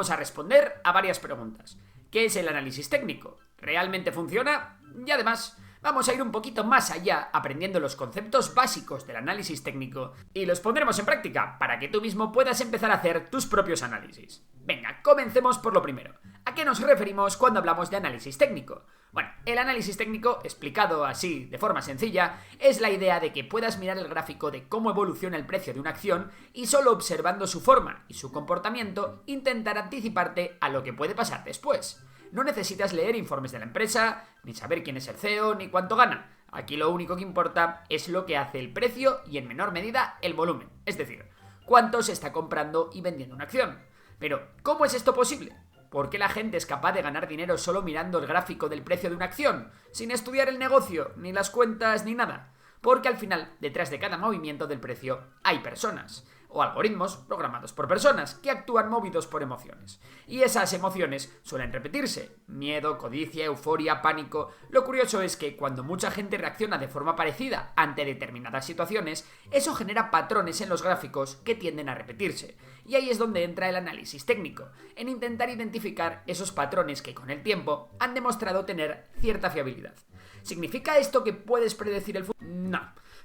Vamos a responder a varias preguntas. ¿Qué es el análisis técnico? ¿Realmente funciona? Y además, vamos a ir un poquito más allá aprendiendo los conceptos básicos del análisis técnico y los pondremos en práctica para que tú mismo puedas empezar a hacer tus propios análisis. Venga, comencemos por lo primero. ¿A qué nos referimos cuando hablamos de análisis técnico? Bueno, el análisis técnico, explicado así de forma sencilla, es la idea de que puedas mirar el gráfico de cómo evoluciona el precio de una acción y solo observando su forma y su comportamiento intentar anticiparte a lo que puede pasar después. No necesitas leer informes de la empresa, ni saber quién es el CEO, ni cuánto gana. Aquí lo único que importa es lo que hace el precio y en menor medida el volumen, es decir, cuánto se está comprando y vendiendo una acción. Pero, ¿cómo es esto posible? ¿Por qué la gente es capaz de ganar dinero solo mirando el gráfico del precio de una acción, sin estudiar el negocio, ni las cuentas, ni nada? Porque al final, detrás de cada movimiento del precio, hay personas, o algoritmos programados por personas, que actúan movidos por emociones. Y esas emociones suelen repetirse: miedo, codicia, euforia, pánico. Lo curioso es que cuando mucha gente reacciona de forma parecida ante determinadas situaciones, eso genera patrones en los gráficos que tienden a repetirse. Y ahí es donde entra el análisis técnico, en intentar identificar esos patrones que con el tiempo han demostrado tener cierta fiabilidad. ¿Significa esto que puedes predecir el futuro?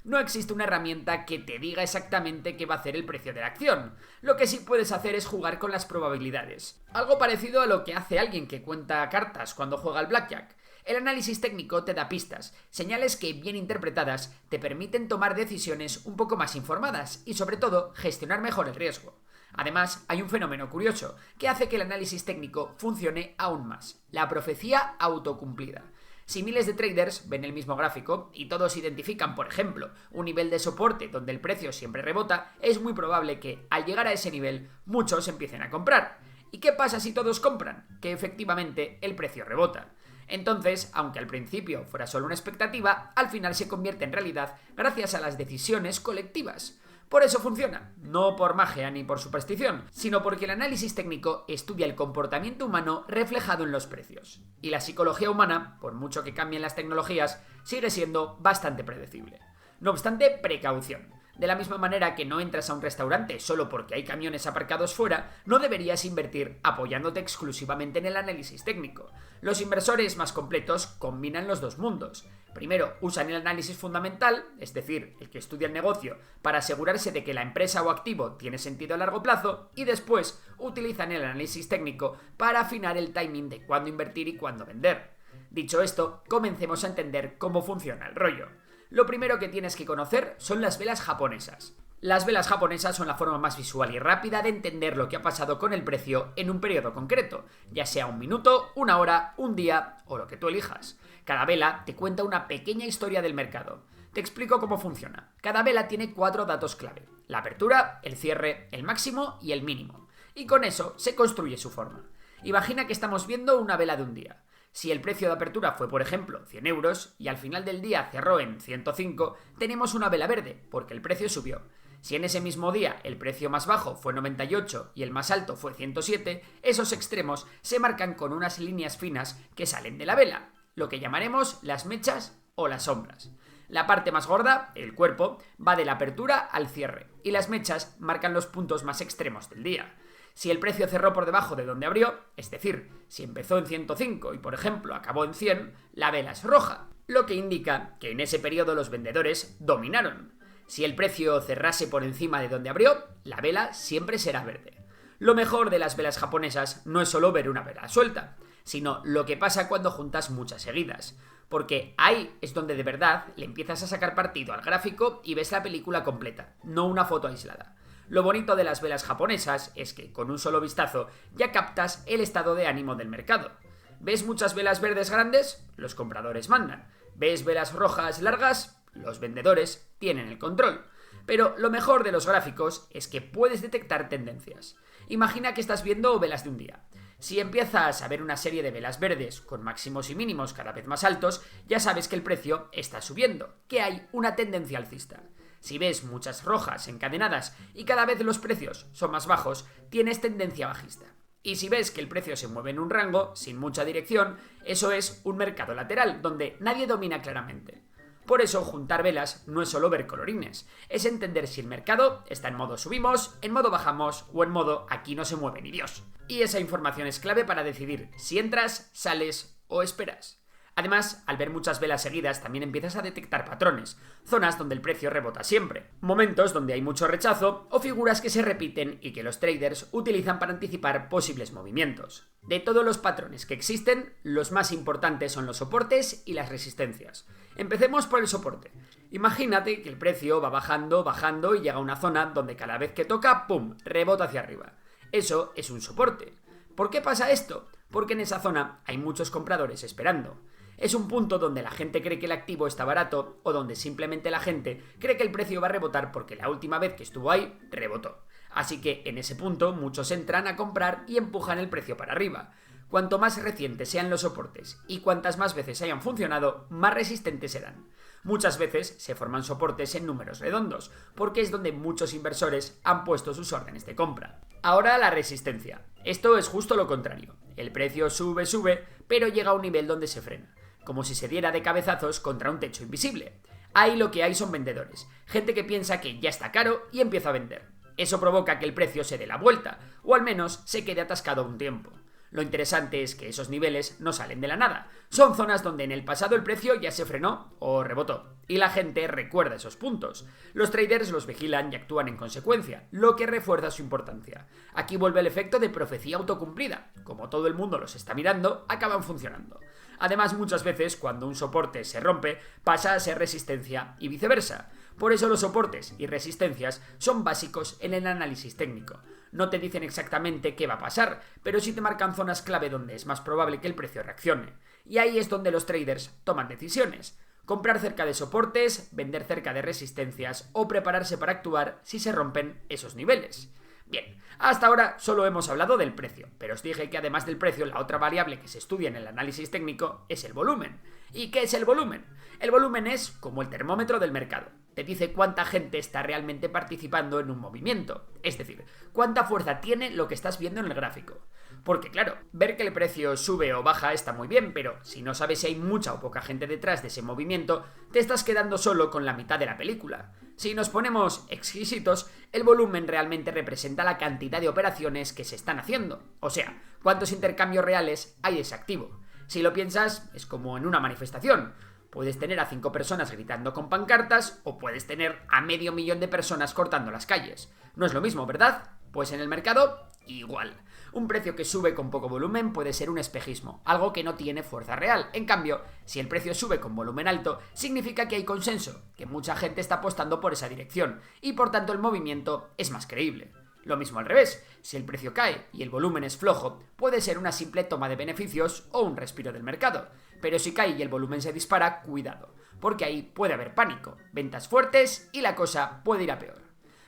No existe una herramienta que te diga exactamente qué va a hacer el precio de la acción. Lo que sí puedes hacer es jugar con las probabilidades. Algo parecido a lo que hace alguien que cuenta cartas cuando juega al blackjack. El análisis técnico te da pistas, señales que, bien interpretadas, te permiten tomar decisiones un poco más informadas y, sobre todo, gestionar mejor el riesgo. Además, hay un fenómeno curioso que hace que el análisis técnico funcione aún más: la profecía autocumplida. Si miles de traders ven el mismo gráfico y todos identifican, por ejemplo, un nivel de soporte donde el precio siempre rebota, es muy probable que, al llegar a ese nivel, muchos empiecen a comprar. ¿Y qué pasa si todos compran? Que efectivamente el precio rebota. Entonces, aunque al principio fuera solo una expectativa, al final se convierte en realidad gracias a las decisiones colectivas. Por eso funciona, no por magia ni por superstición, sino porque el análisis técnico estudia el comportamiento humano reflejado en los precios. Y la psicología humana, por mucho que cambien las tecnologías, sigue siendo bastante predecible. No obstante, precaución. De la misma manera que no entras a un restaurante solo porque hay camiones aparcados fuera, no deberías invertir apoyándote exclusivamente en el análisis técnico. Los inversores más completos combinan los dos mundos. Primero, usan el análisis fundamental, es decir, el que estudia el negocio, para asegurarse de que la empresa o activo tiene sentido a largo plazo, y después utilizan el análisis técnico para afinar el timing de cuándo invertir y cuándo vender. Dicho esto, comencemos a entender cómo funciona el rollo. Lo primero que tienes que conocer son las velas japonesas. Las velas japonesas son la forma más visual y rápida de entender lo que ha pasado con el precio en un periodo concreto, ya sea un minuto, una hora, un día o lo que tú elijas. Cada vela te cuenta una pequeña historia del mercado. Te explico cómo funciona. Cada vela tiene 4 datos clave: la apertura, el cierre, el máximo y el mínimo. Y con eso se construye su forma. Imagina que estamos viendo una vela de un día. Si el precio de apertura fue, por ejemplo, 100 euros y al final del día cerró en 105, tenemos una vela verde, porque el precio subió. Si en ese mismo día el precio más bajo fue 98 y el más alto fue 107, esos extremos se marcan con unas líneas finas que salen de la vela, lo que llamaremos las mechas o las sombras. La parte más gorda, el cuerpo, va de la apertura al cierre, y las mechas marcan los puntos más extremos del día. Si el precio cerró por debajo de donde abrió, es decir, si empezó en 105 y por ejemplo acabó en 100, la vela es roja, lo que indica que en ese periodo los vendedores dominaron. Si el precio cerrase por encima de donde abrió, la vela siempre será verde. Lo mejor de las velas japonesas no es solo ver una vela suelta, sino lo que pasa cuando juntas muchas seguidas, porque ahí es donde de verdad le empiezas a sacar partido al gráfico y ves la película completa, no una foto aislada. Lo bonito de las velas japonesas es que, con un solo vistazo, ya captas el estado de ánimo del mercado. ¿Ves muchas velas verdes grandes? Los compradores mandan. ¿Ves velas rojas largas? Los vendedores tienen el control. Pero lo mejor de los gráficos es que puedes detectar tendencias. Imagina que estás viendo velas de un día. Si empiezas a ver una serie de velas verdes con máximos y mínimos cada vez más altos, ya sabes que el precio está subiendo, que hay una tendencia alcista. Si ves muchas rojas encadenadas y cada vez los precios son más bajos, tienes tendencia bajista. Y si ves que el precio se mueve en un rango, sin mucha dirección, eso es un mercado lateral, donde nadie domina claramente. Por eso, juntar velas no es solo ver colorines, es entender si el mercado está en modo subimos, en modo bajamos o en modo aquí no se mueve ni Dios. Y esa información es clave para decidir si entras, sales o esperas. Además, al ver muchas velas seguidas también empiezas a detectar patrones, zonas donde el precio rebota siempre, momentos donde hay mucho rechazo o figuras que se repiten y que los traders utilizan para anticipar posibles movimientos. De todos los patrones que existen, los más importantes son los soportes y las resistencias. Empecemos por el soporte. Imagínate que el precio va bajando, bajando y llega a una zona donde cada vez que toca, ¡pum!, rebota hacia arriba. Eso es un soporte. ¿Por qué pasa esto? Porque en esa zona hay muchos compradores esperando. Es un punto donde la gente cree que el activo está barato o donde simplemente la gente cree que el precio va a rebotar porque la última vez que estuvo ahí, rebotó. Así que en ese punto muchos entran a comprar y empujan el precio para arriba. Cuanto más recientes sean los soportes y cuantas más veces hayan funcionado, más resistentes serán. Muchas veces se forman soportes en números redondos, porque es donde muchos inversores han puesto sus órdenes de compra. Ahora la resistencia. Esto es justo lo contrario. El precio sube, pero llega a un nivel donde se frena, como si se diera de cabezazos contra un techo invisible. Ahí lo que hay son vendedores, gente que piensa que ya está caro y empieza a vender. Eso provoca que el precio se dé la vuelta, o al menos se quede atascado un tiempo. Lo interesante es que esos niveles no salen de la nada, son zonas donde en el pasado el precio ya se frenó o rebotó, y la gente recuerda esos puntos. Los traders los vigilan y actúan en consecuencia, lo que refuerza su importancia. Aquí vuelve el efecto de profecía autocumplida, como todo el mundo los está mirando, acaban funcionando. Además, muchas veces, cuando un soporte se rompe, pasa a ser resistencia y viceversa. Por eso los soportes y resistencias son básicos en el análisis técnico. No te dicen exactamente qué va a pasar, pero sí te marcan zonas clave donde es más probable que el precio reaccione. Y ahí es donde los traders toman decisiones. Comprar cerca de soportes, vender cerca de resistencias o prepararse para actuar si se rompen esos niveles. Bien, hasta ahora solo hemos hablado del precio, pero os dije que además del precio, la otra variable que se estudia en el análisis técnico es el volumen. ¿Y qué es el volumen? El volumen es como el termómetro del mercado. Te dice cuánta gente está realmente participando en un movimiento, es decir, cuánta fuerza tiene lo que estás viendo en el gráfico. Porque claro, ver que el precio sube o baja está muy bien, pero si no sabes si hay mucha o poca gente detrás de ese movimiento, te estás quedando solo con la mitad de la película. Si nos ponemos exquisitos, el volumen realmente representa la cantidad de operaciones que se están haciendo, o sea, cuántos intercambios reales hay de ese activo. Si lo piensas, es como en una manifestación. Puedes tener a 5 personas gritando con pancartas o puedes tener a 500.000 de personas cortando las calles. No es lo mismo, ¿verdad? Pues en el mercado, igual. Un precio que sube con poco volumen puede ser un espejismo, algo que no tiene fuerza real. En cambio, si el precio sube con volumen alto, significa que hay consenso, que mucha gente está apostando por esa dirección, y por tanto el movimiento es más creíble. Lo mismo al revés, si el precio cae y el volumen es flojo, puede ser una simple toma de beneficios o un respiro del mercado. Pero si cae y el volumen se dispara, cuidado, porque ahí puede haber pánico, ventas fuertes y la cosa puede ir a peor.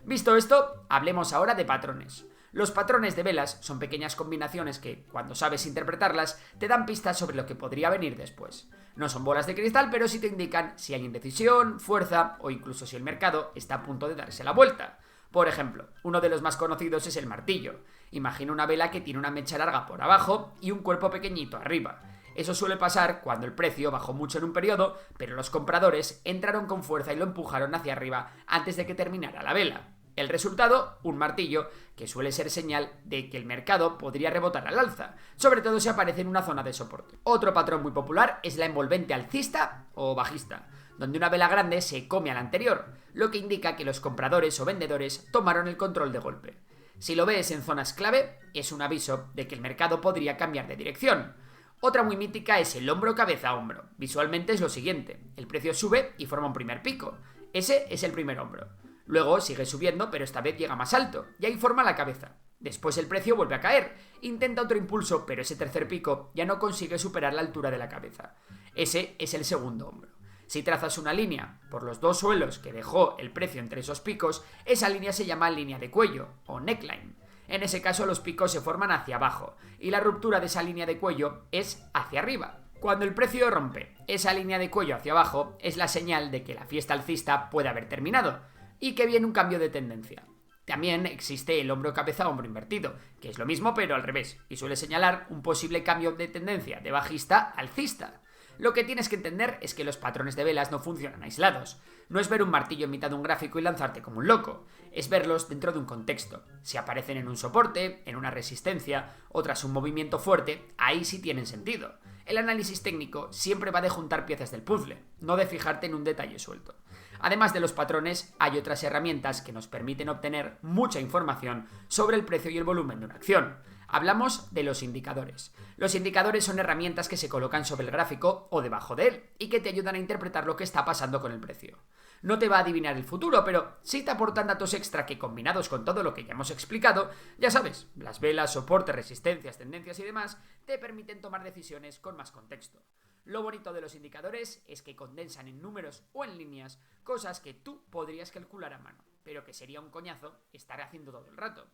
Visto esto, hablemos ahora de patrones. Los patrones de velas son pequeñas combinaciones que, cuando sabes interpretarlas, te dan pistas sobre lo que podría venir después. No son bolas de cristal, pero sí te indican si hay indecisión, fuerza o incluso si el mercado está a punto de darse la vuelta. Por ejemplo, uno de los más conocidos es el martillo. Imagina una vela que tiene una mecha larga por abajo y un cuerpo pequeñito arriba. Eso suele pasar cuando el precio bajó mucho en un periodo, pero los compradores entraron con fuerza y lo empujaron hacia arriba antes de que terminara la vela. El resultado, un martillo, que suele ser señal de que el mercado podría rebotar al alza, sobre todo si aparece en una zona de soporte. Otro patrón muy popular es la envolvente alcista o bajista, donde una vela grande se come a la anterior, lo que indica que los compradores o vendedores tomaron el control de golpe. Si lo ves en zonas clave, es un aviso de que el mercado podría cambiar de dirección. Otra muy mítica es el hombro cabeza hombro. Visualmente es lo siguiente: el precio sube y forma un primer pico. Ese es el primer hombro. Luego sigue subiendo, pero esta vez llega más alto, y ahí forma la cabeza. Después el precio vuelve a caer, intenta otro impulso, pero ese tercer pico ya no consigue superar la altura de la cabeza. Ese es el segundo hombro. Si trazas una línea por los dos suelos que dejó el precio entre esos picos, esa línea se llama línea de cuello, o neckline. En ese caso los picos se forman hacia abajo, y la ruptura de esa línea de cuello es hacia arriba. Cuando el precio rompe esa línea de cuello hacia abajo, es la señal de que la fiesta alcista puede haber terminado, y que viene un cambio de tendencia. También existe el hombro cabeza hombro invertido, que es lo mismo pero al revés, y suele señalar un posible cambio de tendencia de bajista a alcista. Lo que tienes que entender es que los patrones de velas no funcionan aislados. No es ver un martillo en mitad de un gráfico y lanzarte como un loco, es verlos dentro de un contexto. Si aparecen en un soporte, en una resistencia o tras un movimiento fuerte, ahí sí tienen sentido. El análisis técnico siempre va de juntar piezas del puzzle, no de fijarte en un detalle suelto. Además de los patrones, hay otras herramientas que nos permiten obtener mucha información sobre el precio y el volumen de una acción. Hablamos de los indicadores. Los indicadores son herramientas que se colocan sobre el gráfico o debajo de él y que te ayudan a interpretar lo que está pasando con el precio. No te va a adivinar el futuro, pero sí te aportan datos extra que, combinados con todo lo que ya hemos explicado, ya sabes, las velas, soportes, resistencias, tendencias y demás, te permiten tomar decisiones con más contexto. Lo bonito de los indicadores es que condensan en números o en líneas cosas que tú podrías calcular a mano, pero que sería un coñazo estar haciendo todo el rato.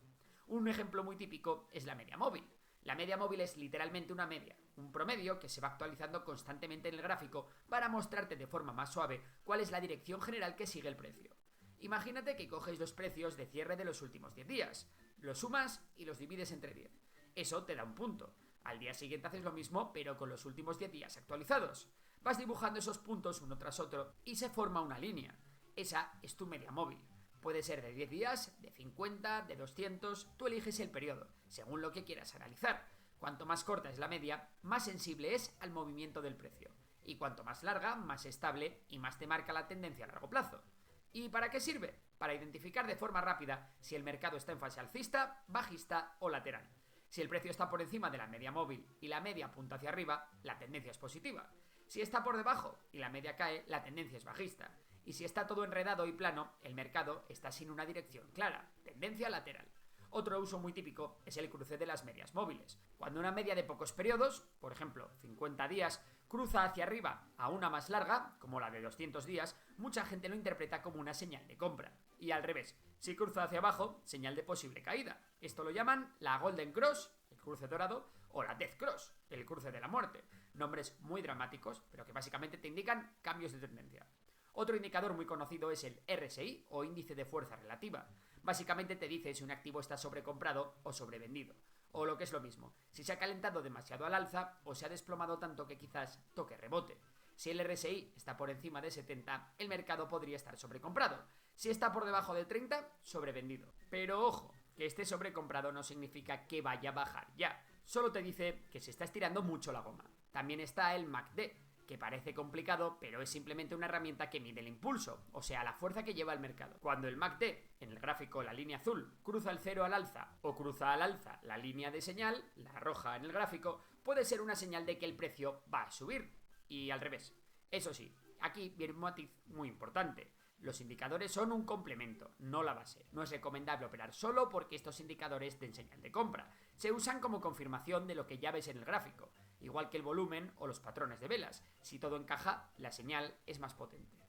Un ejemplo muy típico es la media móvil. La media móvil es literalmente una media, un promedio que se va actualizando constantemente en el gráfico para mostrarte de forma más suave cuál es la dirección general que sigue el precio. Imagínate que coges los precios de cierre de los últimos 10 días, los sumas y los divides entre 10. Eso te da un punto. Al día siguiente haces lo mismo, pero con los últimos 10 días actualizados. Vas dibujando esos puntos uno tras otro y se forma una línea. Esa es tu media móvil. Puede ser de 10 días, de 50, de 200, tú eliges el periodo, según lo que quieras analizar. Cuanto más corta es la media, más sensible es al movimiento del precio. Y cuanto más larga, más estable y más te marca la tendencia a largo plazo. ¿Y para qué sirve? Para identificar de forma rápida si el mercado está en fase alcista, bajista o lateral. Si el precio está por encima de la media móvil y la media apunta hacia arriba, la tendencia es positiva. Si está por debajo y la media cae, la tendencia es bajista. Y si está todo enredado y plano, el mercado está sin una dirección clara, tendencia lateral. Otro uso muy típico es el cruce de las medias móviles. Cuando una media de pocos periodos, por ejemplo 50 días, cruza hacia arriba a una más larga, como la de 200 días, mucha gente lo interpreta como una señal de compra. Y al revés, si cruza hacia abajo, señal de posible caída. Esto lo llaman la Golden Cross, el cruce dorado, o la Death Cross, el cruce de la muerte. Nombres muy dramáticos, pero que básicamente te indican cambios de tendencia. Otro indicador muy conocido es el RSI, o índice de fuerza relativa. Básicamente te dice si un activo está sobrecomprado o sobrevendido. O lo que es lo mismo, si se ha calentado demasiado al alza o se ha desplomado tanto que quizás toque rebote. Si el RSI está por encima de 70, el mercado podría estar sobrecomprado. Si está por debajo de 30, sobrevendido. Pero ojo, que esté sobrecomprado no significa que vaya a bajar ya. Solo te dice que se está estirando mucho la goma. También está el MACD, que parece complicado, pero es simplemente una herramienta que mide el impulso, o sea, la fuerza que lleva el mercado. Cuando el MACD, en el gráfico la línea azul, cruza el cero al alza o cruza al alza la línea de señal, la roja en el gráfico, puede ser una señal de que el precio va a subir. Y al revés. Eso sí, aquí viene un matiz muy importante. Los indicadores son un complemento, no la base. No es recomendable operar solo porque estos indicadores den señal de compra. Se usan como confirmación de lo que ya ves en el gráfico, igual que el volumen o los patrones de velas. Si todo encaja, la señal es más potente.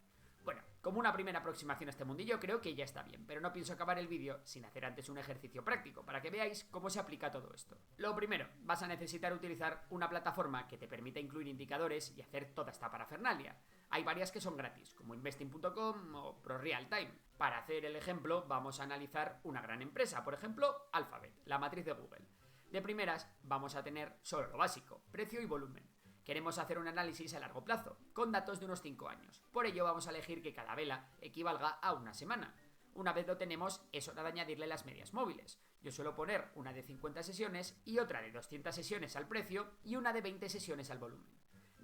Bueno, como una primera aproximación a este mundillo creo que ya está bien, pero no pienso acabar el vídeo sin hacer antes un ejercicio práctico para que veáis cómo se aplica todo esto. Lo primero, vas a necesitar utilizar una plataforma que te permita incluir indicadores y hacer toda esta parafernalia. Hay varias que son gratis, como investing.com o ProRealTime. Para hacer el ejemplo, vamos a analizar una gran empresa, por ejemplo, Alphabet, la matriz de Google. De primeras, vamos a tener solo lo básico, precio y volumen. Queremos hacer un análisis a largo plazo, con datos de unos 5 años. Por ello vamos a elegir que cada vela equivalga a una semana. Una vez lo tenemos, es hora de añadirle las medias móviles. Yo suelo poner una de 50 sesiones y otra de 200 sesiones al precio y una de 20 sesiones al volumen.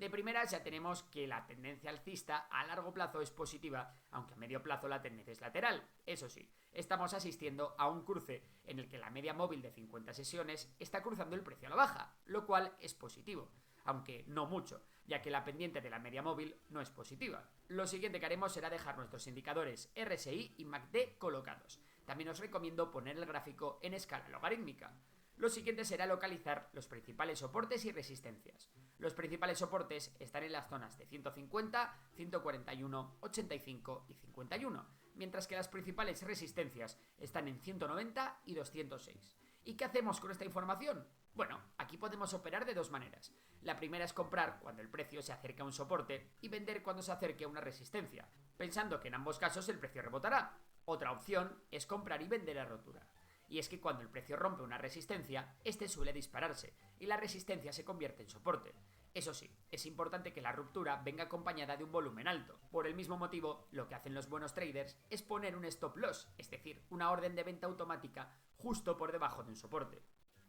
De primeras ya tenemos que la tendencia alcista a largo plazo es positiva, aunque a medio plazo la tendencia es lateral. Eso sí, estamos asistiendo a un cruce en el que la media móvil de 50 sesiones está cruzando el precio a la baja, lo cual es positivo. Aunque no mucho, ya que la pendiente de la media móvil no es positiva. Lo siguiente que haremos será dejar nuestros indicadores RSI y MACD colocados. También os recomiendo poner el gráfico en escala logarítmica. Lo siguiente será localizar los principales soportes y resistencias. Los principales soportes están en las zonas de 150, 141, 85 y 51, mientras que las principales resistencias están en 190 y 206. ¿Y qué hacemos con esta información? Bueno, aquí podemos operar de dos maneras. La primera es comprar cuando el precio se acerca a un soporte y vender cuando se acerque a una resistencia, pensando que en ambos casos el precio rebotará. Otra opción es comprar y vender a rotura. y es que cuando el precio rompe una resistencia, este suele dispararse, y la resistencia se convierte en soporte. Eso sí, es importante que la ruptura venga acompañada de un volumen alto. Por el mismo motivo, lo que hacen los buenos traders es poner un stop loss, es decir, una orden de venta automática justo por debajo de un soporte.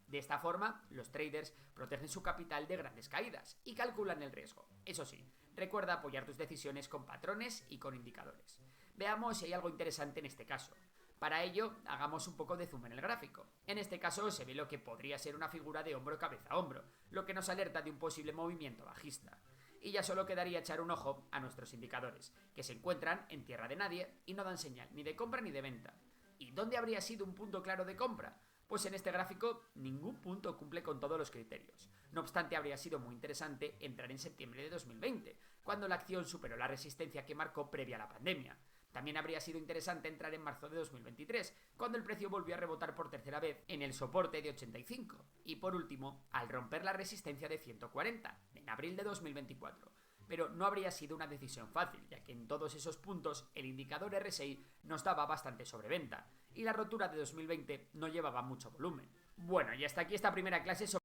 De esta forma, los traders protegen su capital de grandes caídas y calculan el riesgo. Eso sí, recuerda apoyar tus decisiones con patrones y con indicadores. Veamos si hay algo interesante en este caso. Para ello, hagamos un poco de zoom en el gráfico. En este caso se ve lo que podría ser una figura de hombro cabeza a hombro, lo que nos alerta de un posible movimiento bajista. Y ya solo quedaría echar un ojo a nuestros indicadores, que se encuentran en tierra de nadie y no dan señal ni de compra ni de venta. ¿Y dónde habría sido un punto claro de compra? Pues en este gráfico ningún punto cumple con todos los criterios. No obstante, habría sido muy interesante entrar en septiembre de 2020, cuando la acción superó la resistencia que marcó previa a la pandemia. También habría sido interesante entrar en marzo de 2023, cuando el precio volvió a rebotar por tercera vez en el soporte de 85. Y por último, al romper la resistencia de 140, en abril de 2024. Pero no habría sido una decisión fácil, ya que en todos esos puntos el indicador RSI nos daba bastante sobreventa, y la rotura de 2020 no llevaba mucho volumen. Bueno, y hasta aquí esta primera clase sobre